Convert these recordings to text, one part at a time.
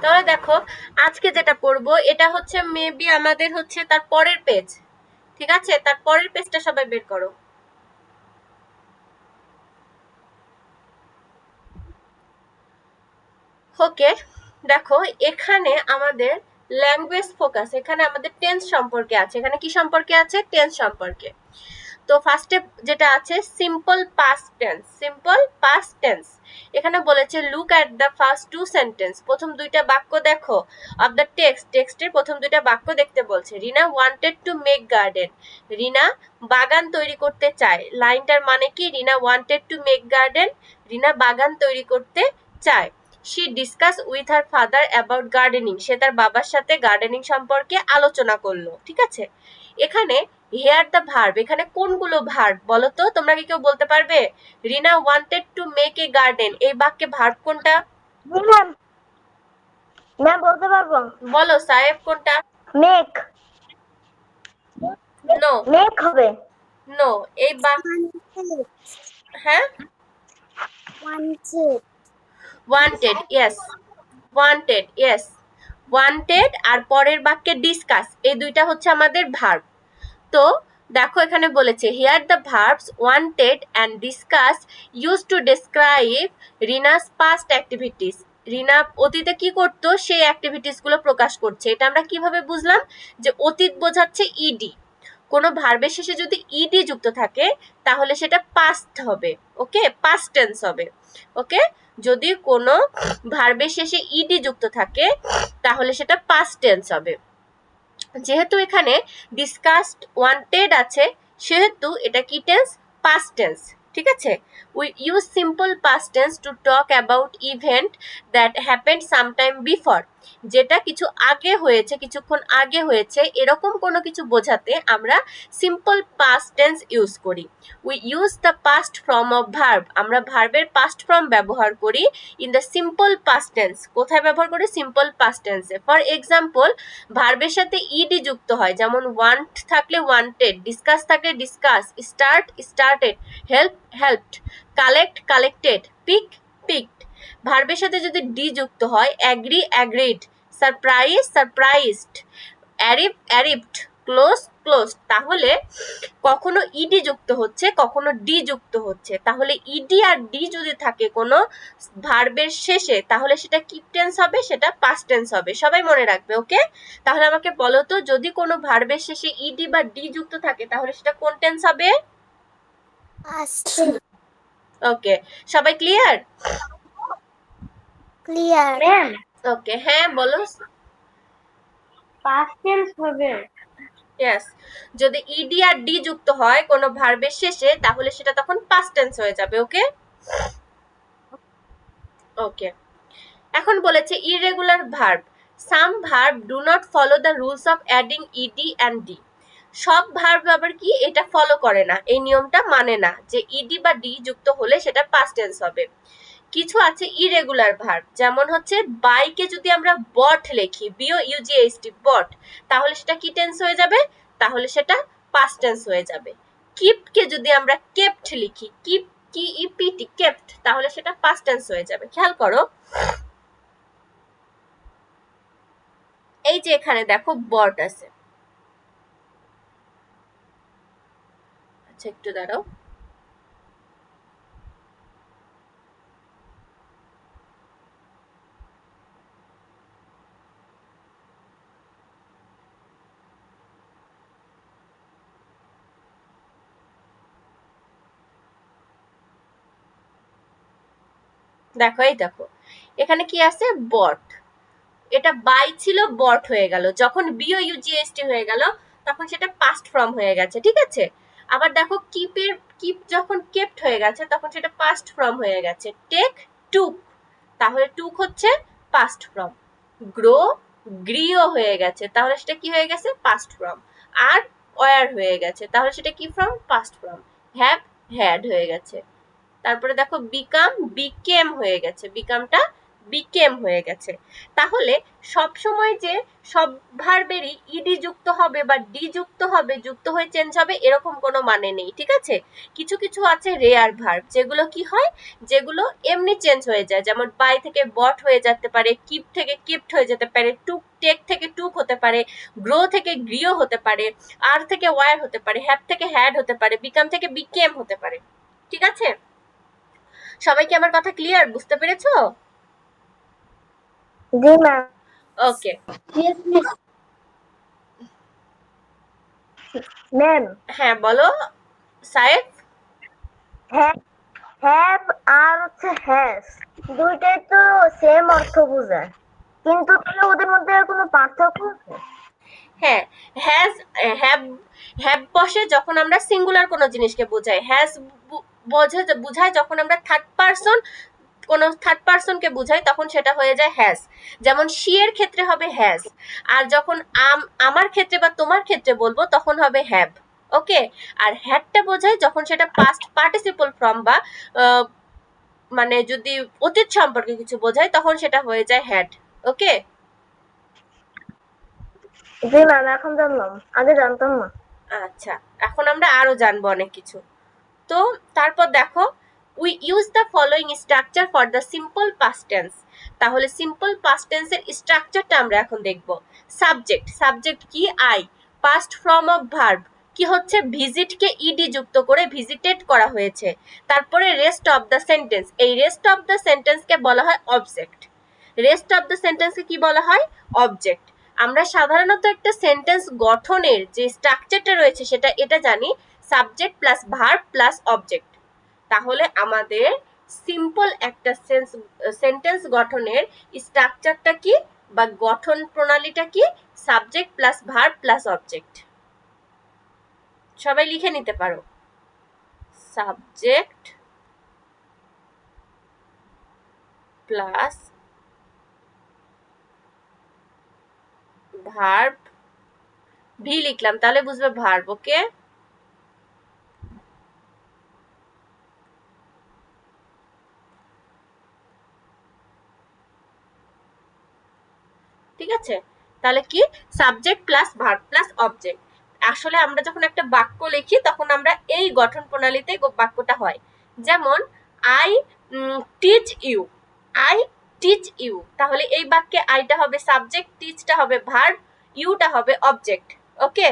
তাহলে দেখো আজকে যেটা পড়বো এটা হচ্ছে মেবি আমাদের হচ্ছে তার পরের পেজ, ঠিক আছে? তার পরের পেজটা সবাই বের করো। ওকে, দেখো এখানে আমাদের ল্যাঙ্গুয়েজ ফোকাস, এখানে আমাদের টেন্স সম্পর্কে আছে। এখানে কি সম্পর্কে আছে? টেন্স সম্পর্কে। তো ফার্স্টে যেটা আছে simple past tense, simple past tense. এখানে বলেছে look at the first two sentence, প্রথম দুইটা বাক্য দেখো অফ দ্য টেক্সট, টেক্সটের প্রথম দুইটা বাক্য দেখতে বলছে। Rina wanted to make garden, Rina বাগান তৈরি করতে চায়। লাইনটার মানে কি? Rina wanted to make garden, Rina বাগান তৈরি করতে চায়। She discuss with her father about gardening, সে তার বাবার সাথে গার্ডেনিং সম্পর্কে আলোচনা করলো, ঠিক আছে? এখানে হেয়ার দ্য ভার্ব, এখানে কোনগুলো ভার্ব বলো তো? তোমরা কি কেউ বলতে পারবে? Rina wanted to make a garden, এই বাক্যে ভার্ব কোনটা? ম্যাম বলতে পারবো। বলো সাহেব কোনটা? মেক। নো, মেক হবে। নো, এই বাক্য, হ্যাঁ wanted. Wanted, yes, wanted, yes, wanted. আর পরের বাক্যে ডিসকাস, এই দুইটা হচ্ছে আমাদের ভার্ব। তো দেখো এখানে বলেছে here the verbs wanted and discuss use to describe Rina's past activities, Rina অতীতে কি করতো সেই অ্যাক্টিভিটিস গুলো প্রকাশ করছে। এটা আমরা কিভাবে বুঝলাম? যে অতীত বোঝাচ্ছে ইডি, কোনো ভার্বের শেষে যদি ইডি যুক্ত থাকে তাহলে সেটা পাস্ট হবে, ওকে, পাস্ট টেন্স হবে। ওকে, যদি কোনো ভার্বের শেষে ইডি যুক্ত থাকে তাহলে সেটা পাস্ট টেন্স হবে। যেহেতু এখানে ডিসকাসড ওয়ান্টেড আছে সেহেতু এটা কি টেন্স? পাস্ট টেন্স, ঠিক আছে? We use simple past tends to talk about event that happened sometime before, যেটা কিছু আগে হয়েছে, কিছুক্ষণ আগে হয়েছে, এরকম কোনো কিছু বোঝাতে আমরা সিম্পল পাস্ট টেন্স ইউজ করি। We use the past form of verb, আমরা ভার্বের পাস্ট ফর্ম ব্যবহার করি in the simple past tense. কোথায় ব্যবহার করি? সিম্পল পাস্ট টেন্সে। ফর এক্সাম্পল, ভার্বের সাথে ইডি যুক্ত হয়, যেমন ওয়ান্ট থাকলে ওয়ান্টেড, ডিসকাস থাকলে discuss, start started, help helped, collect collected, pick picked. ভার্বের সাথে যদি ডি যুক্ত হয় agree agreed, surprise surprised, arrive arrived, close closed. তাহলে কখনো ইডি যুক্ত হচ্ছে কখনো ডি যুক্ত হচ্ছে, তাহলে ইডি আর ডি যদি থাকে কোনো ভার্বের শেষে তাহলে সেটা কি টেন্স হবে? সেটা পাস্ট টেন্স হবে। সবাই মনে রাখবে, ওকে? তাহলে আমাকে বলো তো যদি কোনো ভার্বের শেষে ইডি বা ডি যুক্ত থাকে তাহলে সেটা কোন টেন্স হবে? পাস্ট। ওকে, সবাই ক্লিয়ার? ক্লিয়ার। ম্যাম ওকে, হ্যাঁ বলো। পাস্ট টেন্স হবে। ইয়েস, যদি ইডি আর ডি যুক্ত হয় কোনো ভার্বের শেষে তাহলে সেটা তখন পাস্ট টেন্স হয়ে যাবে, ওকে? ওকে, এখন বলেছে irregular verb, some verb do not follow the rules of adding ED and D. সব ভার্ব আবার কি এটা ফলো করে না, এই নিয়মটা মানে না যে ইডি বা ডি যুক্ত হলে সেটা পাস্ট টেন্স হবে। কিছু আছে ইরেগুলার ভার্ব, যেমন হচ্ছে বাইকে যদি আমরা বট লিখি, বিও ইউজিএসটি বট, তাহলে সেটা কি টেন্স হয়ে যাবে? তাহলে সেটা পাস্ট টেন্স হয়ে যাবে। কিপকে যদি আমরা কেপ্ট লিখি, কিপ কি ইপিটি কেপ্ট, তাহলে সেটা পাস্ট টেন্স হয়ে যাবে। খেয়াল করো, এই যে এখানে দেখো বট আছে, আচ্ছা একটু দাঁড়াও, দেখো এই দেখো এখানে কি আছে? বট। এটা বাই ছিল বট হয়ে গেল, যখন বিও ইউজিএসটি হয়ে গেল তখন সেটা পাস্ট ফর্ম হয়ে গেছে, ঠিক আছে? আবার দেখো কিপের কিপ যখন কেপ্ট হয়ে গেছে তখন সেটা পাস্ট ফর্ম হয়ে গেছে। টেক টুক, তাহলে টুক হচ্ছে পাস্ট ফর্ম। গ্রো গ্রিও হয়ে গেছে, তাহলে সেটা কি হয়ে গেছে? Past form. আর ওয়ার হয়ে গেছে, তাহলে সেটা কি form? Past form. Have had হয়ে গেছে। তারপরে দেখো বিকাম বিকেম হয়ে গেছে, বিকামটা বিকেম হয়ে গেছে। তাহলে সব সময় যে সব ভার্বেরই ইডি যুক্ত হবে বা ডি যুক্ত হবে, যুক্ত হয়ে চেঞ্জ হবে, এরকম কোনো মানে নেই, ঠিক আছে? কিছু কিছু আছে রেয়ার ভার্ব, যেগুলো কি হয়, যেগুলো এমনি চেঞ্জ হয়ে যায়, যেমন বাই থেকে বট হয়ে যেতে পারে, কিপ থেকে কিপড হয়ে যেতে পারে, টুক টেক থেকে টুক হতে পারে, গ্রো থেকে গ্রিও হতে পারে, আর থেকে ওয়ার হতে পারে, হ্যাভ থেকে হ্যাড হতে পারে, বিকাম থেকে বিকেম হতে পারে, ঠিক আছে? সবাই কি আমার কথা ক্লিয়ার, বুঝতে পেরেছো? জি ma'am. Okay yes miss. Ma'am, হ্যাঁ বলো সাইফ। হ্যাভ আর হচ্ছে হ্যাজ দুইটাই তো সেম অর্থ বোঝায়, কিন্তু তাহলে ওদের মধ্যে কোনো পার্থক্য আছে? হ্যাঁ, হ্যাজ হ্যাভ হ্যাভ বসে যখন আমরা সিঙ্গুলার কোনো জিনিসকে বোঝাই, হ্যাজ বোঝায় যখন আমরা থার্ড পারসন কোনো থার্ড পারসনকে বোঝাই, তখন সেটা হয়ে যায় হ্যাজ। যেমন শি এর ক্ষেত্রে হবে হ্যাজ, আর যখন আমার ক্ষেত্রে বা তোমার ক্ষেত্রে বলবো তখন হবে হ্যাভ। ওকে, আর হ্যাডটা বোঝায় যখন সেটা পাস্ট পার্টিসিপল ফর্ম বা মানে যদি অতীত সম্পর্কে কিছু বোঝায়, তখন সেটা হয়ে যায় হ্যাড। ওকে, জি ম্যাম, এখন জানলাম, আগে জানতাম না। আচ্ছা, এখন আমরা আরো জানবো অনেক কিছু। তো তারপর দেখো, we use the following structure for the simple past tense. তাহলে সিম্পল পাস্ট টেন্সের স্ট্রাকচারটা আমরা এখন দেখব। সাবজেক্ট, সাবজেক্ট কি I, past form of verb কি হচ্ছে ভিজিটকে ইডি যুক্ত করে ভিজিটেড করা হয়েছে। তারপরে রেস্ট অফ দ্য সেন্টেন্স, এই রেস্ট অফ দ্য সেন্টেন্সকে বলা হয় অবজেক্ট। রেস্ট অফ দ্য সেন্টেন্সকে কি বলা হয়, অবজেক্ট। আমরা সাধারণত একটা সেন্টেন্স গঠনের যে স্ট্রাকচারটা রয়েছে সেটা এটা জানি, subject plus verb plus object. তাহলে আমাদের সিম্পল একটা সেন্টেন্স গঠনের স্ট্রাকচারটা কি বা গঠন প্রণালীটা কি, subject plus verb plus object. সবাই লিখে নিতে পারো, সাবজেক্ট প্লাস ভার্ব, ভি লিখলাম তাহলে বুঝবে ভার্ব। ওকে, ঠিক আছে? তাহলে কি, subject plus verb plus object. আসলে আমরা যখন একটা বাক্য লিখি তখন আমরা এই গঠন প্রণালীতে বাক্যটা হয়। যেমন I teach you, I teach you, তাহলে এই বাক্যে আইটা হবে সাবজেক্ট, টিচটা হবে ভার্ব, ইউটা হবে object. Okay,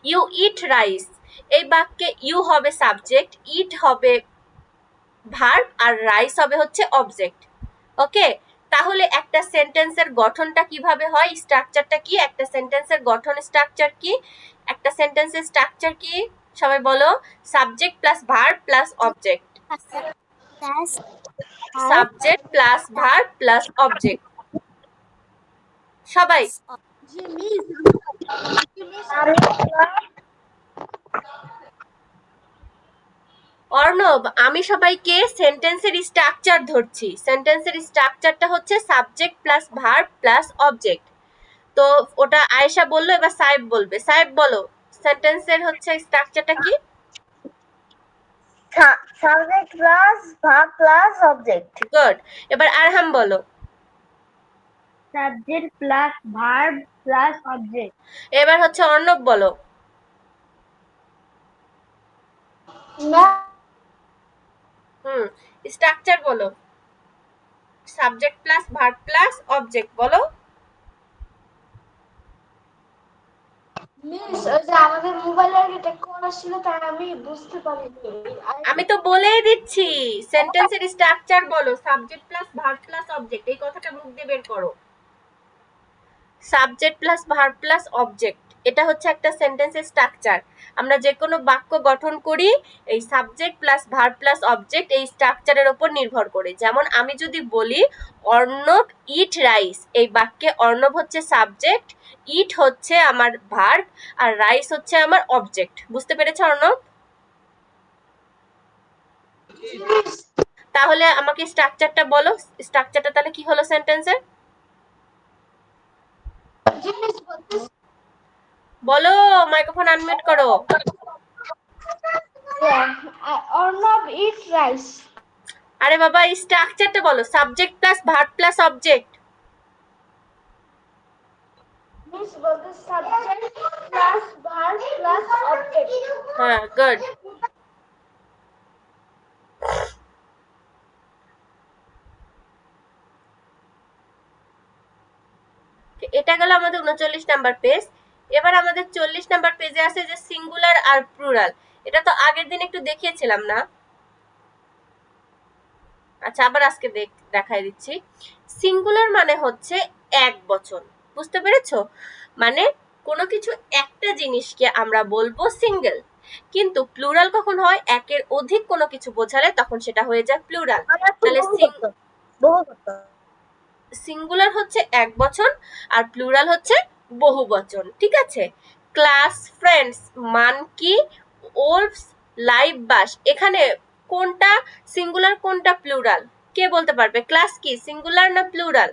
you eat rice, এই বাক্যে ইউ হবে সাবজেক্ট, ইট হবে ভার্ব, আর রাইস হবে হচ্ছে অবজেক্ট। ওকে, তাহলে একটা সেন্টেন্সের গঠনটা কিভাবে হয়, স্ট্রাকচারটা কি, একটা সেন্টেন্সের গঠন স্ট্রাকচার কি, একটা সেন্টেন্সের স্ট্রাকচার কি, সবাই বলো, subject plus verb plus object, subject plus verb plus object. সবাই, অর্ণব, আমি সবাইকে সেন্টেন্সের স্ট্রাকচার ধরছি। সেন্টেন্সের স্ট্রাকচারটা হচ্ছে subject plus verb plus object. তো ওটা আয়েশা বললো, এবার সাহেব বলবে। সাহেব বলো, সেন্টেন্সের হচ্ছে স্ট্রাকচারটা কি? Subject plus verb plus object. Good, এবার আরহাম বলো। Subject plus verb plus object. এবার হচ্ছে অর্ণব বলো। হুম, স্ট্রাকচার বলো, subject plus verb plus object বলো। মিস, ওই যে আমাদের মোবাইলে এটা করা ছিল তাই আমি বুঝতে পারিনি। আমি তো বলেই দিচ্ছি, সেন্টেন্সের স্ট্রাকচার বলো, subject plus verb plus object, এই কথাটা মুখ দিয়ে বের করো। Subject plus verb plus object, এটা হচ্ছে একটা সেন্টেন্সের স্ট্রাকচার। আমরা যে কোনো বাক্য গঠন করি এই subject plus verb plus object এই স্ট্রাকচারের উপর নির্ভর করে। যেমন আমি যদি বলি অর্ণব ইট রাইস, এই বাক্যে অর্ণব হচ্ছে সাবজেক্ট, ইট হচ্ছে আমার ভার্ব, আর রাইস হচ্ছে আমার অবজেক্ট। বুঝতে পেরেছো অর্ণব? তাহলে আমাকে স্ট্রাকচারটা বলো, স্ট্রাকচারটা তাহলে কি হলো সেন্টেন্সের? বলো, মাইক্রোফোন আনমিউট করো। Arnab eat rice. আরে বাবা এই স্ট্রাকচারটা বলো, subject plus verb plus object. Miss বলতে subject plus verb plus object. হ্যাঁ, গুড। এটা গেল আমাদের 39 নাম্বার পেজ। এবার আমাদের 40 নাম্বার পেজে আছে যে সিঙ্গুলার আর প্লুরাল। এটা তো আগের দিন একটু দেখিয়েছিলাম না? আচ্ছা, আবার আজকে দেখাই দিচ্ছি। সিঙ্গুলার মানে হচ্ছে এক বচন, বুঝতে পেরেছো? মানে কোনো কিছু একটা জিনিসকে আমরা বলবো সিঙ্গেল, কিন্তু প্লুরাল কখন হয়, একের অধিক কোনো কিছু বোঝালে তখন সেটা হয়ে যায় প্লুরাল। তাহলে সিঙ্গুলার হচ্ছে এক বচন আর প্লুরাল হচ্ছে বহু বচন, ঠিক আছে? ক্লাস, ফ্রেন্ডস, মানকি, ওলফস, লাইভ বাস, এখানে কোনটা সিঙ্গুলার কোনটা প্লুরাল কে বলতে পারবে? ক্লাস কি সিঙ্গুলার না প্লুরাল?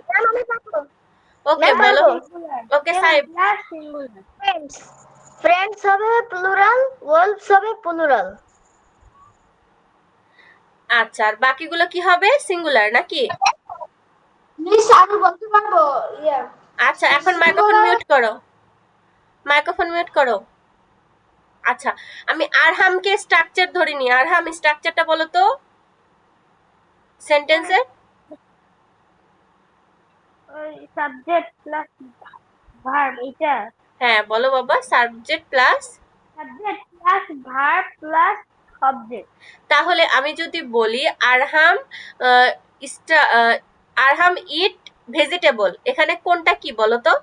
ওকে বলো। ওকে সাহেব। ফ্রেন্ডস, ফ্রেন্ডস হবে প্লুরাল, ওলফস হবে প্লুরাল। আচ্ছা, আর বাকিগুলো কি হবে, সিঙ্গুলার নাকি? মিস আমি বলতে পারবো? ইয়া আচ্ছা, এখন মাইক্রোফোন মিউট করো, মাইক্রোফোন মিউট করো। আচ্ছা, আমি আরহামকে স্ট্রাকচার ধরিনি। আরহাম স্ট্রাকচারটা বলো তো সেন্টেন্সের। ওই সাবজেক্ট প্লাস ভার্ব, এটা হ্যাঁ বলো বাবা, subject plus. Subject plus verb plus object. তাহলে আমি যদি বলি আরহাম আহ, আরহাম ইট ভেজিটেবল, এখানে কোনটা কি বলো তো?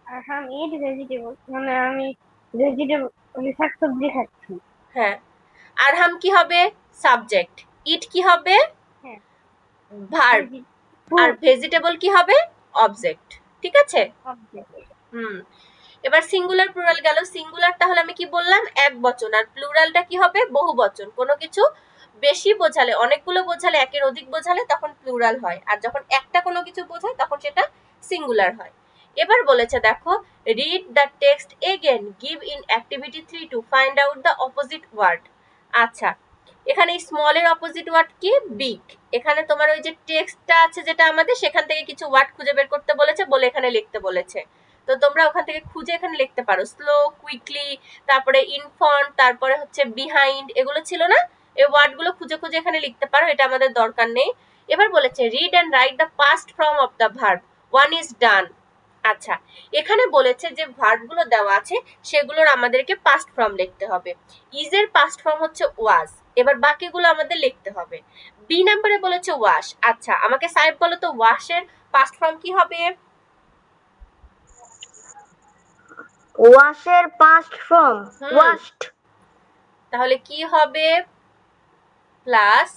আরহাম ইট ভেজিটেবল, মানে আমি ভেজিটেবল মানে শাকসবজি খাচ্ছি। হ্যাঁ, আরহাম কি হবে? সাবজেক্ট। ইট কি হবে? হ্যাঁ, ভার্ব। আর ভেজিটেবল কি হবে? অবজেক্ট, ঠিক আছে? অবজেক্ট। হুম। এবার সিঙ্গুলার প্লুরাল গেল। সিঙ্গুলার তাহলে আমি কি বললাম, এক বচন, আর প্লুরালটা কি হবে, বহু বচন। কোনো কিছু বেশি বোঝালে, অনেকগুলো বোঝালে, একের অধিক বোঝালে তখন প্লুরাল হয়, আর যখন একটা কোনো কিছু বোঝায় তখন সেটা সিঙ্গুলার হয়। এবার বলেছে দেখো, read the text again, give in activity 3 to find out the opposite word. আচ্ছা, এখানে স্মলের অপোজিট ওয়ার্ড কি, বিগ। এখানে তোমার ওই যে টেক্সটটা আছে যেটা আমাদের, সেখান থেকে কিছু ওয়ার্ড খুঁজে বের করতে বলেছে, বলে এখানে লিখতে বলেছে। তো তোমরা ওখান থেকে খুঁজে এখানে লিখতে পারো, স্লো, কুইকলি, তারপরে ইনফ্রন্ট, তারপরে হচ্ছে বিহাইন্ড, এগুলো ছিল না, এই ওয়ার্ডগুলো খুঁজে খুঁজে এখানে লিখতে পারো, এটা আমাদের দরকার নেই। এবার বলেছে read and write the past form of the verb, one is done. আচ্ছা, এখানে বলেছে যে ভার্বগুলো দেওয়া আছে সেগুলোর আমাদেরকে পাস্ট ফর্ম লিখতে হবে। ইজের পাস্ট ফর্ম হচ্ছে ওয়াজ। এবার বাকিগুলো আমাদের লিখতে হবে। বি নাম্বারে বলেছে ওয়াশ। আচ্ছা, আমাকে সাহেব বলো তো ওয়াশের পাস্ট ফর্ম কি হবে? ওয়াশের পাস্ট ফর্ম ওয়াশড। তাহলে কি হবে, প্লাস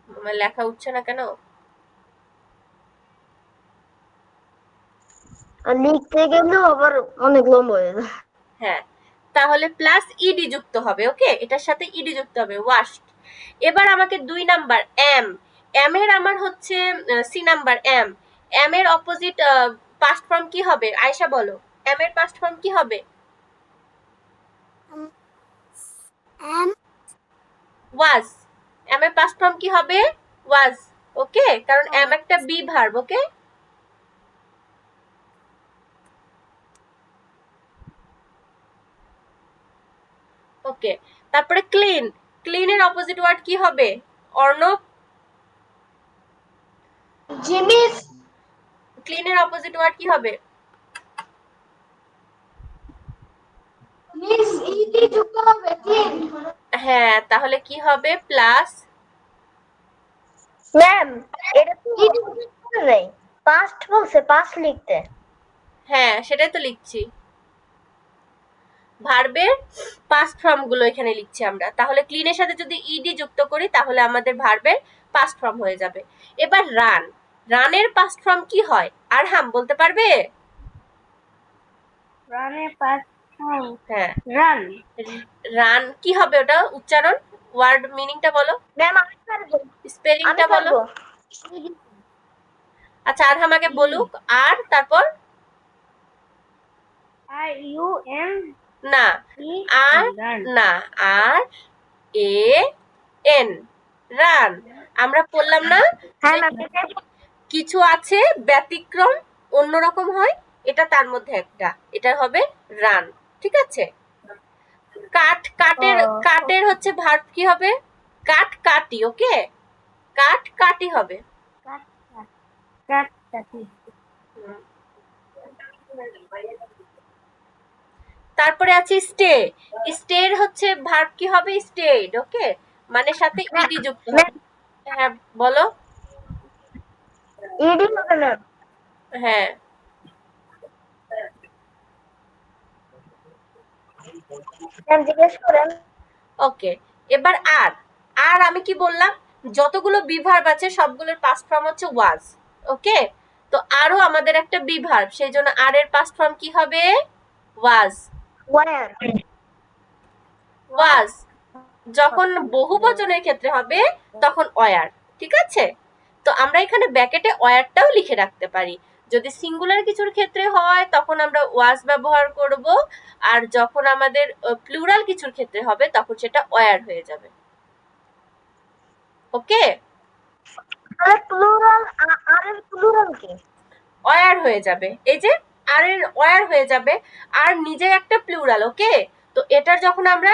আমার লেখা উঠছে না কেন? লিখতে গেলেও আবার অনেক লম্বা হয়ে যায়। হ্যাঁ, তাহলে প্লাস ইডি যুক্ত হবে। ওকে, এটার সাথে ইডি যুক্ত হবে, ওয়াশড। এবার আমাকে 2 নাম্বার এম। এম এর আমার হচ্ছে সি নাম্বার এম। এম এর অপোজিট পাস্ট ফর্ম কি হবে, আয়েশা বলো। এম এর পাস্ট ফর্ম কি হবে? এম ওয়াজ। এম এর পাস্ট ফর্ম কি হবে? ওয়াজ। ওকে, কারণ এম একটা বি ভার্ব। ওকে, ওকে। তারপরে ক্লিন। ক্লিনের অপোজিট ওয়ার্ড কি হবে, অর্ণব? জিমিস ক্লিনের অপোজিট ওয়ার্ড কি হবে? মিস ইডি যুক্ত হবে ক্লিন। হ্যাঁ, তাহলে কি হবে, প্লাস। ম্যাম, এটা তো ইডি যুক্ত করে নাই, পাস্ট বলছে, পাস্ট লিখতে। হ্যাঁ, সেটাই তো লিখছি, ভার্বের পাস্ট ফর্ম গুলো এখানে লিখছি আমরা। তাহলে ক্লিনের সাথে যদি ইডি যুক্ত করি তাহলে আমাদের ভার্বের পাস্ট ফর্ম হয়ে যাবে। এবার রান। রানের পাস্ট ফর্ম কি হয়, আরহাম বলতে পারবে? রানের পাস্ট ফর্ম হ্যাঁ, রান। রান কি হবে ওটা উচ্চারণ, ওয়ার্ড মিনিংটা বলো, ম্যাম আমি পারবো, আমি স্পেলিংটা বলো। পারবো। আচ্ছা, আরহাম আগে বলুক, আর তারপর আর ইউ এম না, আর না, আর এ এন, রান। আমরা বললাম না হ্যাঁ যে ম্যাম, কিছু আছে ব্যতিক্রম, অন্যরকম হয়, এটা তার মধ্যে একটা, এটা হবে রান। ঠিক আছে। কাটের হচ্ছে ভার্ব কি হবে? কাট কাটি। ওকে, কাট কাটি হবে। তারপরে আছে স্টে। স্টের হচ্ছে ভার্ব কি হবে? স্টেড। ওকে, মানে সাথে ইডি যুক্ত হবে। হ্যাঁ বলো। ইডি হবে ম্যাম। হ্যাঁ, ম্যাম জিজ্ঞেস করেন। ওকে। এবার আর, আর আমি কি বললাম, যতগুলো বিভার্ব আছে সবগুলোর পাস্ট ফর্ম হচ্ছে ওয়াজ। ওকে, তো আরো আমাদের একটা বিভার্ব, সেই জন্য আর এর পাস্ট ফর্ম কি হবে? ওয়াজ। ওয়ার। ওয়াজ। যখন বহু বচনের ক্ষেত্রে হবে তখন ওয়ার। ঠিক আছে, তো আমরা এখানে ব্যাকেটে ওয়ারটাও লিখে রাখতে পারি। যদি সিঙ্গুলার কিছুর ক্ষেত্রে হয় তখন আমরা ওয়াজ ব্যবহার করব, আর যখন আমাদের প্লুরাল কিছুর ক্ষেত্রে হবে তখন সেটা ওয়ার হয়ে যাবে। ওকে, তাহলে প্লুরাল, আর এর প্লুরাল কি? ওয়ার হয়ে যাবে। এই যে আর এর ওয়ার হয়ে যাবে, আর নিজে একটা প্লুরাল। ওকে, তো এটার যখন আমরা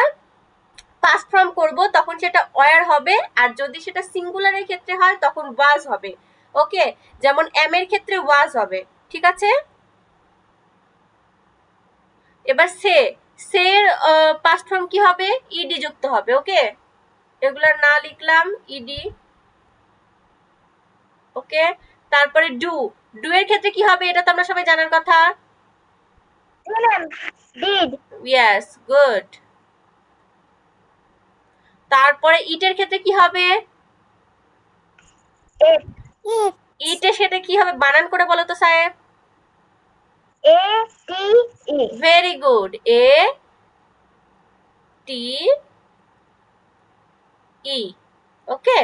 পাস্ট ফর্ম করব তখন সেটা ওয়ার হবে, আর যদি সেটা সিঙ্গুলারের ক্ষেত্রে হয় তখন ওয়াজ হবে। ওকে, যেমন এম এর ক্ষেত্রে ওয়াজ হবে। ঠিক আছে। এবার সের পাস্ট ফর্ম কি হবে? ইডি যুক্ত হবে। ওকে, এগুলার না লিখলাম ইডি। ওকে, তারপরে ডু। ডু এর ক্ষেত্রে কি হবে? এটা তো আমরা সবাই জানার কথা। ডিড। Yes, good. তারপরে ইটের ক্ষেত্রে কি হবে? ইটের সাথে কি হবে? বানান করে বলো তো সাহেব। এ টি ই। ভেরি গুড, এ টি ই। ওকে,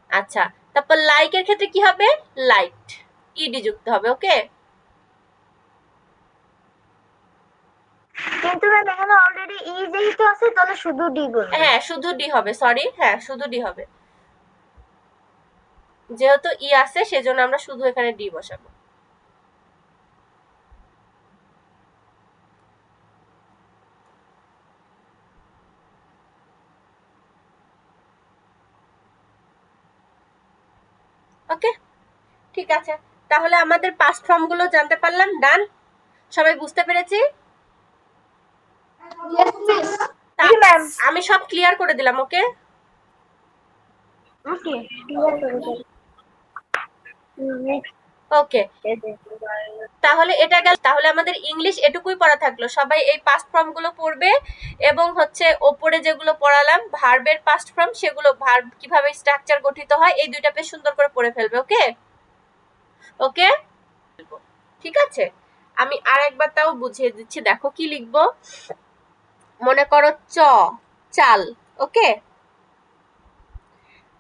আচ্ছা। তারপর লাইকের ক্ষেত্রে কি হবে? লাইট, ইডি যুক্ত হবে। ওকে, কিন্তু ম্যাম এখানে অলরেডি ই যেহেতু আছে তাহলে শুধু ডি বলবো। হ্যাঁ শুধু ডি হবে, সরি, হ্যাঁ শুধু ডি হবে, যেহেতু ই আছে সেজন্য আমরা শুধু এখানে ডি বসাবো। ওকে, ঠিক আছে। তাহলে আমাদের পাস্ট ফর্ম গুলো জানতে পারলাম। ডান, সবাই বুঝতে পেরেছি? আমি সব ক্লিয়ার করে দিলাম। ওকে, ওকে। ওকে, তাহলে এটা গেল। তাহলে আমাদের ইংলিশ এটুকুই পড়া থাকলো। সবাই এই পাস্ট ফর্ম গুলো পড়বে, এবং হচ্ছে ওপরে যেগুলো পড়ালাম ভার্বের পাস্ট ফর্ম, সেগুলো ভার্ব কিভাবে স্ট্রাকচার গঠিত হয় এই দুইটা পেজ সুন্দর করে পড়ে ফেলবে। ওকে, ওকে, ঠিক আছে। আমি আর একবার তাও বুঝিয়ে দিচ্ছি, দেখো কি লিখবো। মনে করো চাল। ওকে,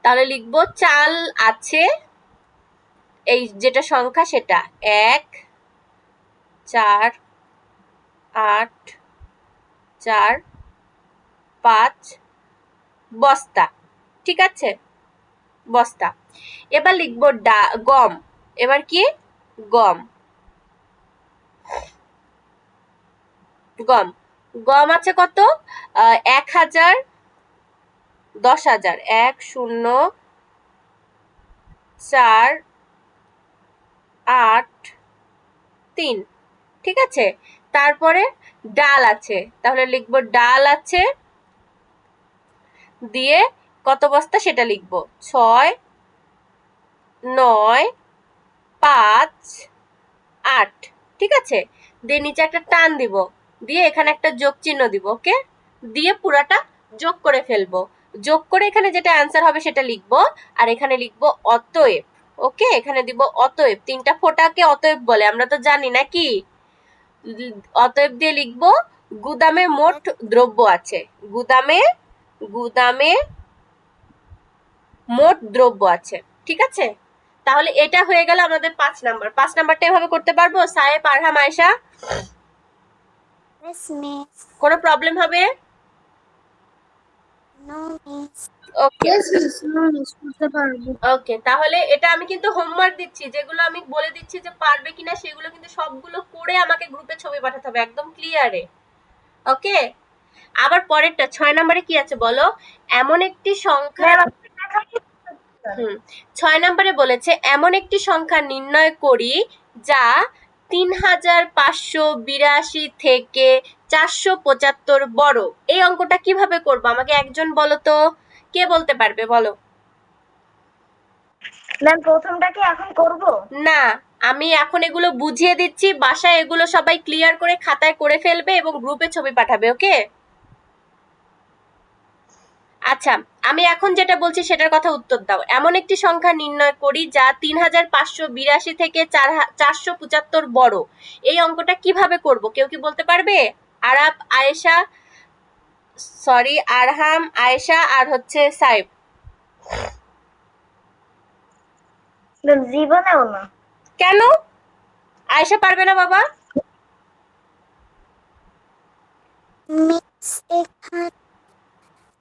তাহলে লিখবো চাল আছে, এই যেটা সংখ্যা সেটা 1 4 8 4 5 বস্তা। ঠিক আছে, বস্তা। এবার লিখবো গম। এবার কি? গম। গম, গম আছে কত? 1000, 10,000, 1 0 4 8 3। ঠিক আছে, তারপরে ডাল আছে, তাহলে লিখবো ডাল আছে, দিয়ে কত বস্তা সেটা লিখবো 6 9 5 8। ঠিক আছে, দিয়ে নিচে একটা টান দিব, দিয়ে এখানে একটা যোগ চিহ্ন দিব। ওকে, দিয়ে পুরাটা যোগ করে ফেলবো। যোগ করে এখানে যেটা অ্যান্সার হবে সেটা লিখবো, আর এখানে লিখবো অতএব। ওকে, এখানে দিব অতএব, তিনটা ফোঁটাকে অতএব বলে, আমরা তো জানি নাকি। অতএব দিয়ে লিখবো গুদামে মোট দ্রব্য আছে। গুদামে গুদামে মোট দ্রব্য আছে। ঠিক আছে, তাহলে এটা হয়ে গেল আমাদের 5 নাম্বার। 5 নাম্বারটা এভাবে করতে পারবো সাহেব, আরহাম, আয়েশা? Yes, miss. কোনো প্রবলেম হবে? No, miss. ওকে Yes, miss. No, miss. করতে পারবো। ওকে, তাহলে এটা আমি কিন্তু হোমওয়ার্ক দিচ্ছি, যেগুলো আমি বলে দিচ্ছি যে পারবে কিনা সেগুলো কিন্তু সবগুলো করে আমাকে গ্রুপে ছবি পাঠাতে হবে একদম ক্লিয়ারে। ওকে, আবার পরেরটা 6 নম্বরে কি আছে বলো? এমন একটি সংখ্যা, ম্যাম আপনি দেখাচ্ছি। 6 নম্বরে বলেছে এমন একটি সংখ্যা নির্ণয় করি যা 3582 থেকে 475 বড়। এই অঙ্কটা কিভাবে করবো আমাকে একজন বলো তো, কে বলতে পারবে বলো? ম্যাম প্রথমটা কি এখন করব? না, আমি এখন এগুলো বুঝিয়ে দিচ্ছি, বাসায় এগুলো সবাই ক্লিয়ার করে খাতায় করে ফেলবে এবং গ্রুপে ছবি পাঠাবে। ওকে, আচ্ছা, আমি এখন যেটা বলছি সেটার কথা উত্তর দাও। এমন একটি সংখ্যা নির্ণয় করি যা 3582 থেকে 475 বড়। এই অঙ্কটা কিভাবে করব কেউ কি বলতে পারবে? আরাব, আয়েশা, সরি আরহাম, আয়েশা আর হচ্ছে সাইব। ম্যাম জীবনেও না। কেন আয়েশা পারবে না বাবা? Miss, এখানে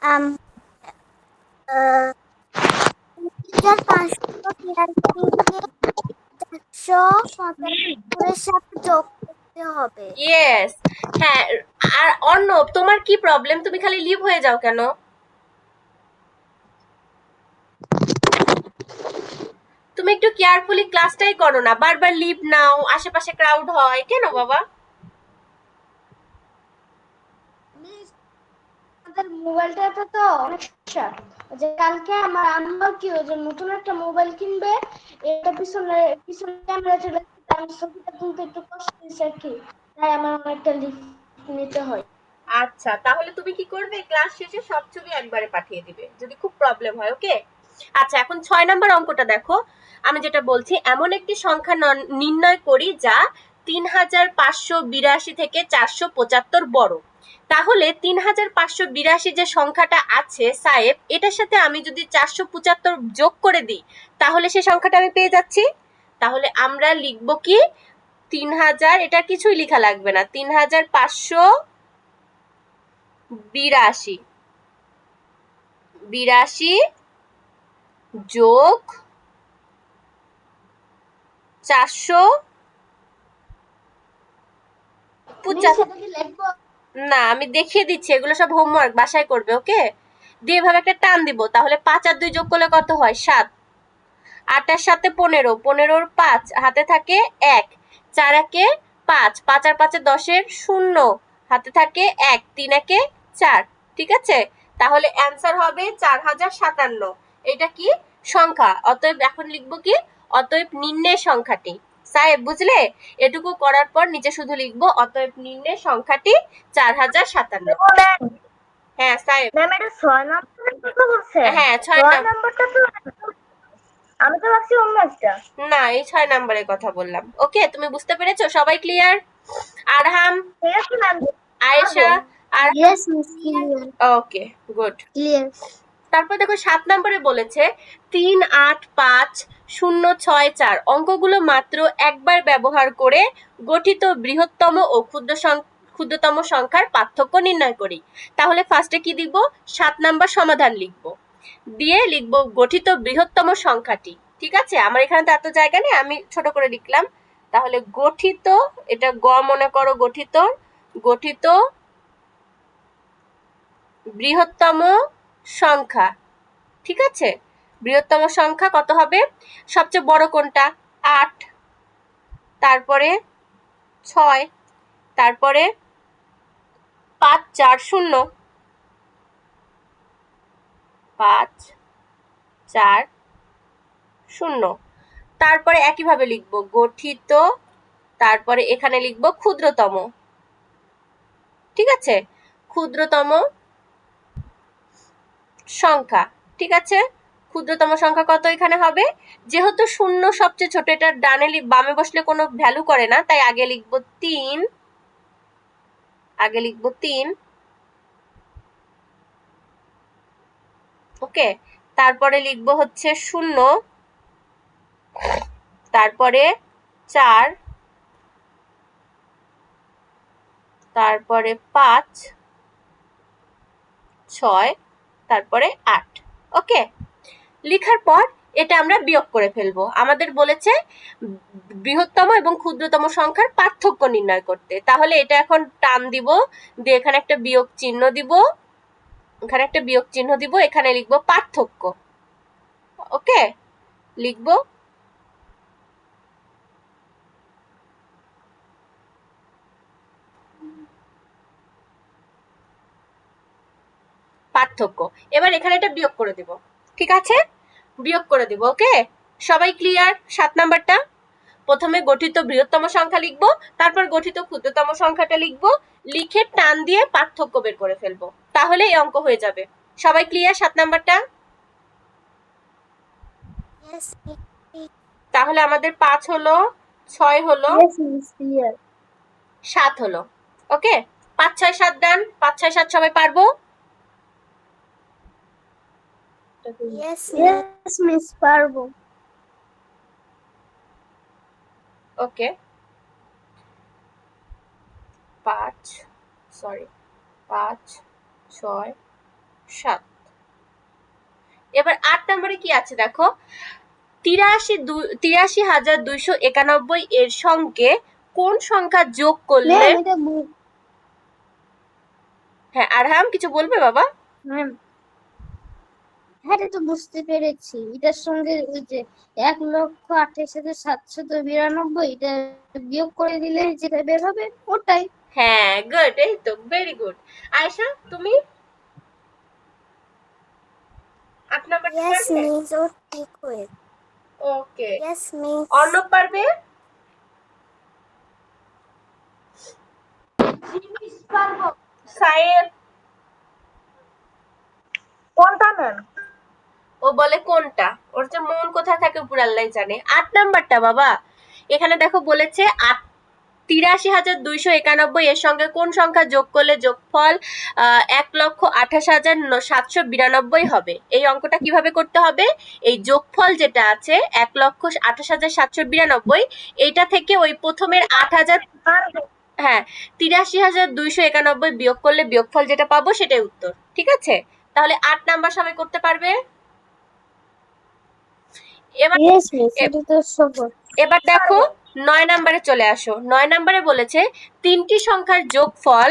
আহ 3582 সাথে যোগ করতে হবে। ইয়েস, হ্যাঁ। আর অর্ণব, তোমার কি প্রবলেম? তুমি খালি লিভ হয়ে যাও কেন? তুমি একটু কেয়ারফুলি ক্লাসটাই করো না, বারবার লিভ নাও, আশেপাশে ক্রাউড হয় কেন বাবা? আমাদের মোবাইলটাতে তো অনেক সমস্যা, যে কালকে আমার আম্মা কি ওই যে নতুন একটা মোবাইল কিনবে, এটা পিছনে পিছনে ক্যামেরা চলে আসছে, তাই আমি ছবিটা তুলতে একটু কষ্ট হয়েছে আর কি, তাই আমার অনেকটা লিফট নিতে হয়। আচ্ছা, তাহলে তুমি কি করবে, ক্লাস শেষে সব ছবি একবারে পাঠিয়ে দিবে যদি খুব প্রবলেম হয়। ওকে, আচ্ছা, এখন 6 নম্বর অঙ্কটা দেখো। আমি যেটা বলছি, এমন একটি সংখ্যা নির্ণয় করি যা 3582 থেকে 475 বড়। তাহলে 3582 যে সংখ্যাটা আছে সাহেব, এটার সাথে আমি যদি 475 যোগ করে দিই তাহলে সেই সংখ্যাটা আমি পেয়ে যাচ্ছি। তাহলে আমরা লিখবো কি 3000, এটা কিছুই লেখা লাগবে না, 3582 যোগ 475। সেটা কি লিখবো? না, আমি দেখিয়ে দিচ্ছি, এগুলো সব হোমওয়ার্ক বাসায় করবে। ওকে, দিয়ে এভাবে একটা টান দিব, তাহলে 5 আর 2 যোগ করলে কত হয়? 7। 8 আর 7 15, 15 5 হাতে থাকে 1, 4 একে 5, 5 আর 5 10 শূন্য, হাতে থাকে 1, 3 একে 4। ঠিক আছে, তাহলে অ্যান্সার হবে 4057। এটা কি সংখ্যা? অতএব এখন লিখবো কি, অতএব নিম্নের সংখ্যাটি। সাহেব বুঝলে? এটুকু করার পর নিচে শুধু লিখবো অতএব নিম্নের সংখ্যাটি 4057। ম্যাম হ্যাঁ সাহেব। ম্যাম এটা 6 নম্বরের কথা বলছেন? হ্যাঁ 6 6 নম্বরটা তো আমি তো ভাবছি অন্য একটা। না, এই 6 নম্বরের কথা বললাম। ওকে, তুমি বুঝতে পেরেছো? সবাই ক্লিয়ার? আরহাম, ঠিক আছে ম্যাম। আয়েশা আর Yes, miss. Clear. ওকে, গুড। Clear. তারপর দেখো 7 নম্বরে বলেছে 385064 অঙ্কগুলো মাত্র একবার ব্যবহার করে গঠিত বৃহত্তম ও ক্ষুদ্রতম সংখ্যার পার্থক্য নির্ণয় করি। তাহলে ফার্স্টে কি দিব? 7 নাম্বার সমাধান লিখবো, দিয়ে লিখবো গঠিত বৃহত্তম সংখ্যাটি। ঠিক আছে, আমার এখানে তো এত জায়গা নেই, আমি ছোট করে লিখলাম। তাহলে গঠিত, এটা গ মনে করো, গঠিত গঠিত বৃহত্তম সংখ্যা। ঠিক আছে, বৃহত্তম সংখ্যা কত হবে? সবচেয়ে বড় কোনটা? 8, তারপরে 6, তারপরে 5 4 0, 5 4 0। তারপরে একইভাবে লিখবো গঠিত, তারপরে এখানে লিখবো ক্ষুদ্রতম। ঠিক আছে, ক্ষুদ্রতম সংখ্যা। ঠিক আছে, ক্ষুদ্রতম সংখ্যা কত এখানে হবে? যেহেতু শূন্য সবচেয়ে ছোট, এটা ডানে বামে বসলে কোনো ভ্যালু করে না, তাই আগে লিখবো 3, আগে লিখবো 3। ওকে, তারপরে লিখবো হচ্ছে 0, তারপরে 4, তারপরে 5, 6, তারপরে 8। ওকে, লেখার পর এটা আমরা বিয়োগ করে ফেলবো। আমাদের বলেছে বৃহত্তম এবং ক্ষুদ্রতম সংখ্যার পার্থক্য নির্ণয় করতে। তাহলে এটা এখন টান দিব, দিয়ে এখানে একটা বিয়োগ চিহ্ন দিব, এখানে একটা বিয়োগ চিহ্ন দিব, এখানে লিখবো পার্থক্য। ওকে, লিখবো পার্থক্য। এবার এখানে এটা বিয়োগ করে দিব, ঠিক আছে, বিয়োগ করে দিব। ওকে, সবাই ক্লিয়ার? 7 নাম্বারটা প্রথমে গঠিত বৃহত্তম সংখ্যা লিখবো, তারপর গঠিত ক্ষুদ্রতম সংখ্যাটা লিখবো, লিখে টান দিয়ে পার্থক্য বের করে ফেলবো, তাহলে এই অঙ্ক হয়ে যাবে। সবাই ক্লিয়ার 7 নাম্বারটা? Yes, তাহলে আমাদের 5 হলো, 6 হলো, Yes, Miss, clear. 7 হলো। ওকে, 5 6 7 ডান, 5 6 7 সবাই পারবো? yes, Yes, Miss, পারবো। ওকে, 5 6 7। এবার 8 নম্বরে কি আছে দেখো, 83,291 এর সঙ্গে কোন সংখ্যা যোগ করলে, ম্যাম এটা হ্যাঁ আরহাম কিছু বলবে বাবা? ম্যাম হ্যাঁ এটা তো বুঝতে পেরেছি, এটার সঙ্গে ওই যে 1,28,792 এটা বিয়োগ করে দিলে যেটা বের হবে ওটাই। হ্যাঁ, গুড, এই তো ভেরি গুড। আয়েশা তুমি 8 নাম্বারটা yes, পারবে? Miss, ও ঠিক হয়েছে। ওকে, Yes, Miss. অর্ণব পারবে? পারবো। সায়েব? কোনটা ম্যাম? ও বলে কোনটা, ওর যে মন কোথায় থাকে উপর আল্লাহ জানে। 8 নাম্বারটা বাবা, এখানে দেখো বলেছে 83,291 এর সঙ্গে কোন সংখ্যা যোগ করলে যোগফল 1,28,792 হবে। এই অঙ্কটা কিভাবে করতে হবে, এই যোগফল যেটা আছে 1,28,792, এইটা থেকে ওই প্রথমের 8,000, পারবো। হ্যাঁ 83,291 বিয়োগ করলে বিয়োগফল যেটা পাবো সেটাই উত্তর, ঠিক আছে? তাহলে 8 নাম্বার সবাই করতে পারবে? এবার Yes, Miss, এটা তো সহজ। এবার দেখো 9 নাম্বারে চলে আসো। 9 নাম্বারে বলেছে তিনটি সংখ্যার যোগফল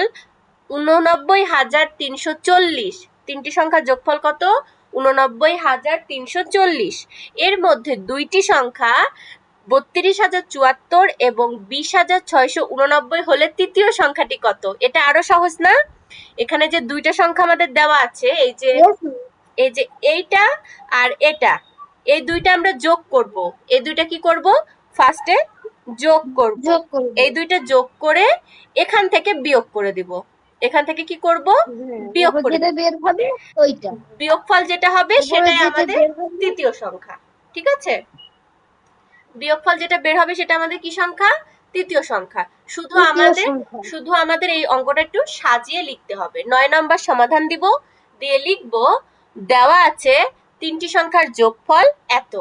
89,340। তিনটি সংখ্যার যোগফল কত? 89,340। এর মধ্যে দুইটি সংখ্যা 32,074 এবং 20,689 হলে তৃতীয় সংখ্যাটি কত? এটা আরো সহজ না? এখানে যে দুইটা সংখ্যা আমাদের দেওয়া আছে, এই যে Yes, Miss. এইটা আর এটা, এই দুইটা আমরা যোগ করব। এই দুইটা কি করব? ফার্স্টে যোগ করব, যোগ করব। এই দুইটা যোগ করে এখান থেকে বিয়োগ করে দিব। এখান থেকে কি করব? বিয়োগ তারপর করে যেটা দিব। বের হবে ওইটা। বিয়োগফল যেটা হবে তারপরে সেটাই যেটা আমাদের বের হবে তৃতীয় সংখ্যা, ঠিক আছে? বিয়োগফল যেটা বের হবে সেটা আমাদের কি সংখ্যা? তৃতীয় সংখ্যা। তৃতীয় সংখ্যা। শুধু আমাদের এই অঙ্কটা একটু সাজিয়ে লিখতে হবে। 9 নাম্বার সমাধান দিব, দিয়ে লিখব দেওয়া আছে তিনটি সংখ্যার যোগফল এত,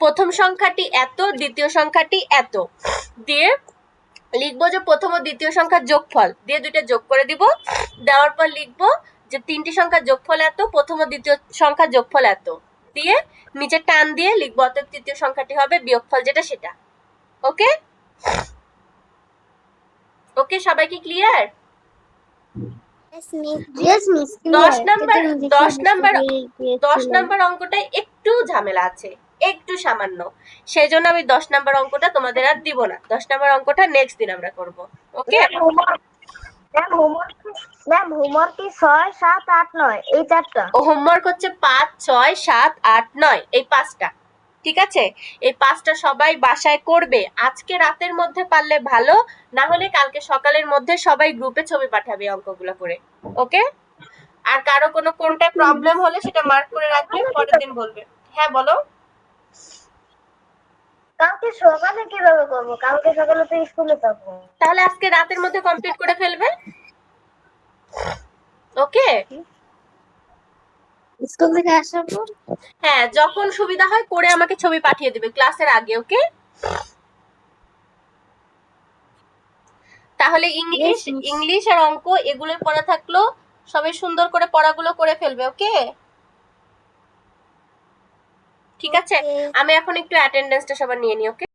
প্রথম সংখ্যাটি এত, দ্বিতীয় সংখ্যাটি এত, দিয়ে লিখবো যে প্রথম ও দ্বিতীয় সংখ্যার যোগফল, দিয়ে দুইটা যোগ করে দিব। দেওয়ার পর লিখবো যে তিনটি সংখ্যার যোগফল এত, প্রথম ও দ্বিতীয় সংখ্যার যোগফল এত, দিয়ে নিচে টান দিয়ে লিখবো অতএব তৃতীয় সংখ্যাটি হবে বিয়োগফল যেটা সেটা। ওকে, ওকে সবাই কি clear? Yes, Miss. Yes, Miss, 10 clear. Number এটা দেখে 10 নাম্বার বুঝতে 10 পেরেছিলাম। নাম্বার অঙ্কটায় একটু ঝামেলা আছে, একটু সামান্য, সেই জন্য আমি 10 নাম্বার অঙ্কটা তোমাদের আর দিব না। 10 নাম্বার অঙ্কটা নেক্সট দিন আমরা করব। ওকে, ম্যাম হোমওয়ার্ক কি 6 7 8 9 এই চারটা? ও হোমওয়ার্ক হচ্ছে 5 6 7 8 9, এই 5টা, ঠিক আছে? এই 5টা সবাই বাসায় করবে। আজকে রাতের মধ্যে পারলে ভালো, না হলে কালকে সকালের মধ্যে সবাই গ্রুপে ছবি পাঠাবে অঙ্কগুলো করে। ওকে, আর কারো কোনো কোনটা প্রবলেম হলে সেটা মার্ক করে রাখবে, পরের দিন বলবে। হ্যাঁ বলো। কালকে সকালে কিভাবে করব? কালকে সকালে তো স্কুলে থাকবো। তাহলে আজকে রাতের মধ্যে কমপ্লিট করে ফেলবে। ওকে, স্কুল থেকে আসার পর হ্যাঁ যখন সুবিধা হয় করে আমাকে ছবি পাঠিয়ে দিবে ক্লাসের আগে। ওকে, তাহলে ইংলিশ Yes, miss. ইংলিশ আর অঙ্ক এগুলোই পড়া থাকলো, সবাই সুন্দর করে পড়াগুলো করে ফেলবে, ওকে? ঠিক আছে, Okay. আমি এখন একটু অ্যাটেন্ডেন্সটা সবার নিয়ে নিই, ওকে?